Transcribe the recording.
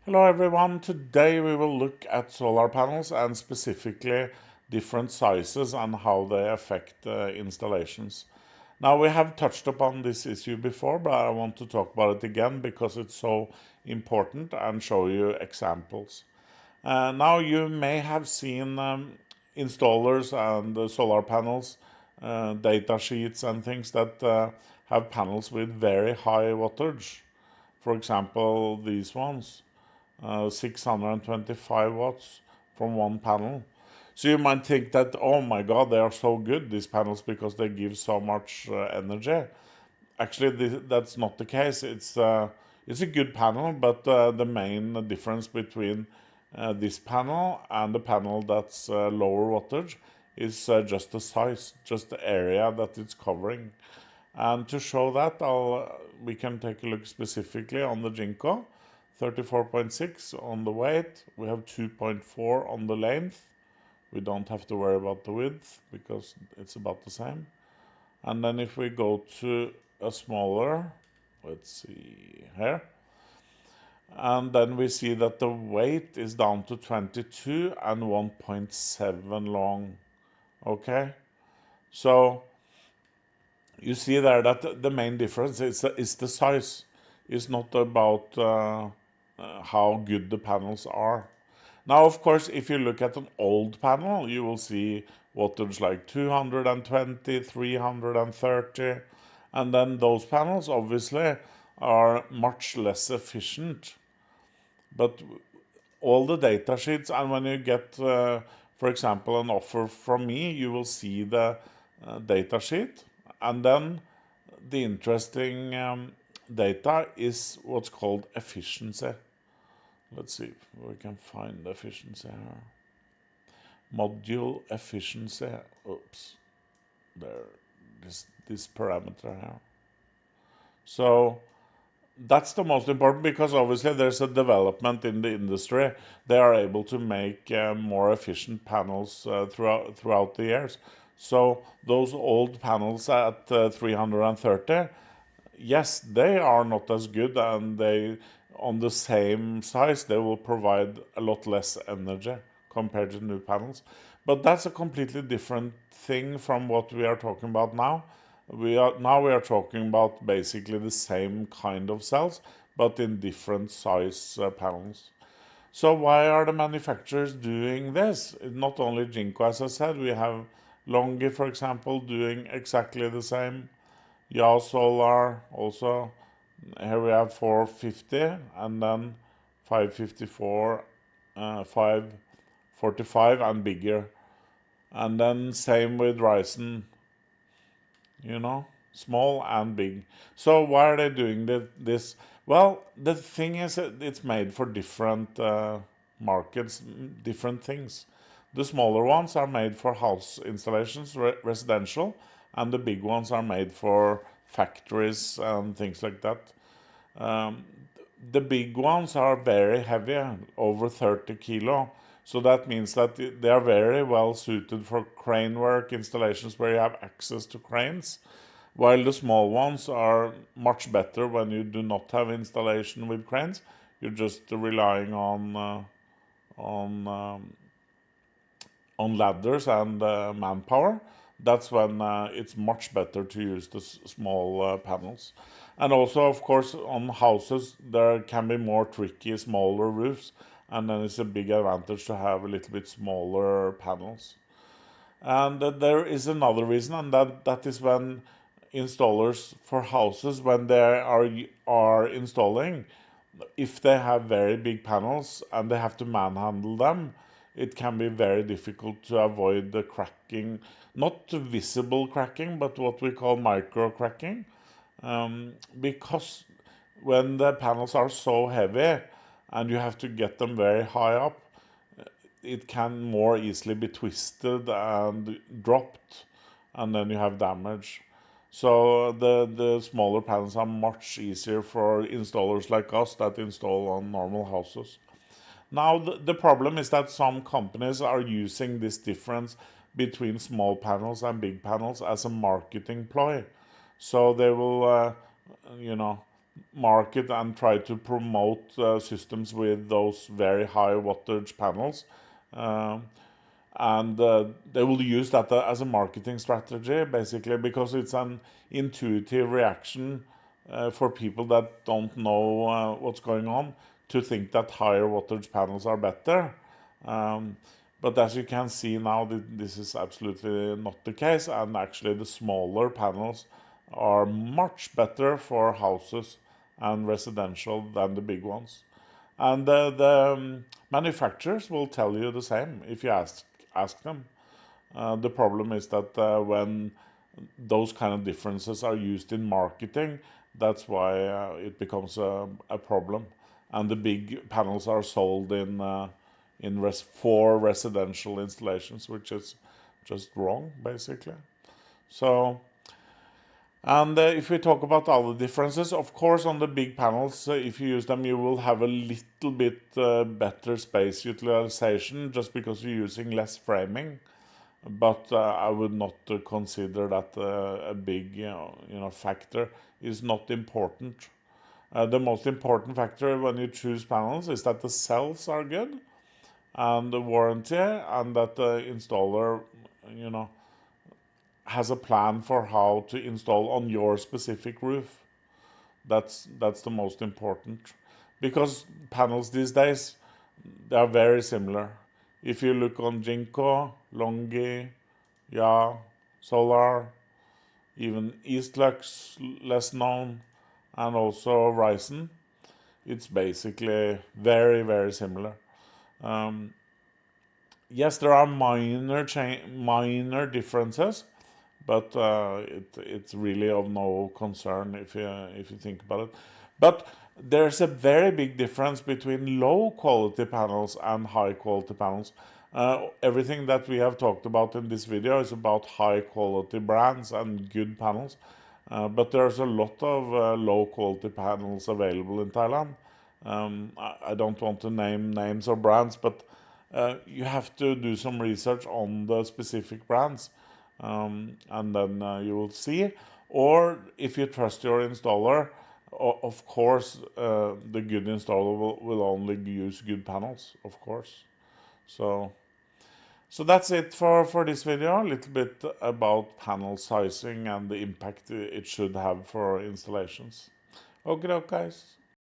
Hello everyone, today we will look at solar panels and specifically different sizes and how they affect installations. Now we have touched upon this issue before, but I want to talk about it again because it's so important and show you examples. Now you may have seen installers and solar panels, data sheets and things that have panels with very high wattage. For example, these ones. 625 watts from one panel. So you might think that, oh my god, they are so good, these panels, because they give so much energy. Actually, that's not the case. It's a good panel, but the main difference between this panel and the panel that's lower wattage is just the size, just the area that it's covering. And to show that, we can take a look specifically on the Jinko. 34.6 on the weight. We have 2.4 on the length. We don't have to worry about the width because it's about the same. And then if we go to a smaller, let's see here, and then we see that the weight is down to 22 and 1.7 long. Okay, so you see there that the main difference is the size. It's not about how good the panels are. Now, of course, if you look at an old panel, you will see wattage like 220, 330, and then those panels obviously are much less efficient. But all the data sheets, and when you get, for example, an offer from me, you will see the data sheet, and then the interesting data is what's called efficiency. Let's see if we can find the efficiency here. Module efficiency. Oops. There. This parameter here. So that's the most important because obviously there's a development in the industry. They are able to make more efficient panels throughout the years. So those old panels at 330, yes, they are not as good, and they, on the same size, they will provide a lot less energy compared to new panels. But that's a completely different thing from what we are talking about now. We are talking about basically the same kind of cells, but in different size panels. So why are the manufacturers doing this? Not only Jinko, as I said, we have Longi, for example, doing exactly the same. Yeah, Solar also. Here we have 450 and then 554, 545 and bigger. And then same with Ryzen, small and big. So why are they doing this? Well, the thing is it's made for different markets, different things. The smaller ones are made for house installations, residential, and the big ones are made for factories and things like that. Um, the big ones are very heavy, over 30 kilo. So that means that they are very well suited for crane work installations where you have access to cranes, while the small ones are much better when you do not have installation with cranes. You're just relying on ladders and manpower. That's when it's much better to use the small panels. And also, of course, on houses, there can be more tricky, smaller roofs, and then it's a big advantage to have a little bit smaller panels. And there is another reason, and that is when installers for houses, when they are installing, if they have very big panels and they have to manhandle them, it can be very difficult to avoid the cracking, not visible cracking, but what we call micro cracking, because when the panels are so heavy and you have to get them very high up, it can more easily be twisted and dropped, and then you have damage. So the smaller panels are much easier for installers like us that install on normal houses. Now the problem is that some companies are using this difference between small panels and big panels as a marketing ploy. So they will, you know, market and try to promote systems with those very high wattage panels. And they will use that as a marketing strategy, basically, because it's an intuitive reaction for people that don't know what's going on to think that higher wattage panels are better. But as you can see now, this is absolutely not the case, and actually the smaller panels are much better for houses and residential than the big ones. And the manufacturers will tell you the same if you ask them. The problem is that when those kind of differences are used in marketing, that's why it becomes a problem. And the big panels are sold for residential installations, which is just wrong, basically. So, and if we talk about other differences, of course, on the big panels, if you use them, you will have a little bit better space utilization just because you're using less framing. But I would not consider that a big, factor is not important. The most important factor when you choose panels is that the cells are good, and the warranty, and that the installer, you know, has a plan for how to install on your specific roof. That's the most important, because panels these days, they are very similar. If you look on Jinko, Longi, Ja, Solar, even Eastlux, less known, and also Ryzen, it's basically very, very similar. Yes, there are minor differences, but it's really of no concern if you think about it. But there's a very big difference between low quality panels and high quality panels. Everything that we have talked about in this video is about high quality brands and good panels. But there's a lot of low quality panels available in Thailand. I don't want to name names or brands, but you have to do some research on the specific brands, and then you will see. Or if you trust your installer, of course, the good installer will only use good panels, of course. So, so that's it for this video. A little bit about panel sizing and the impact it should have for installations. Okay, guys.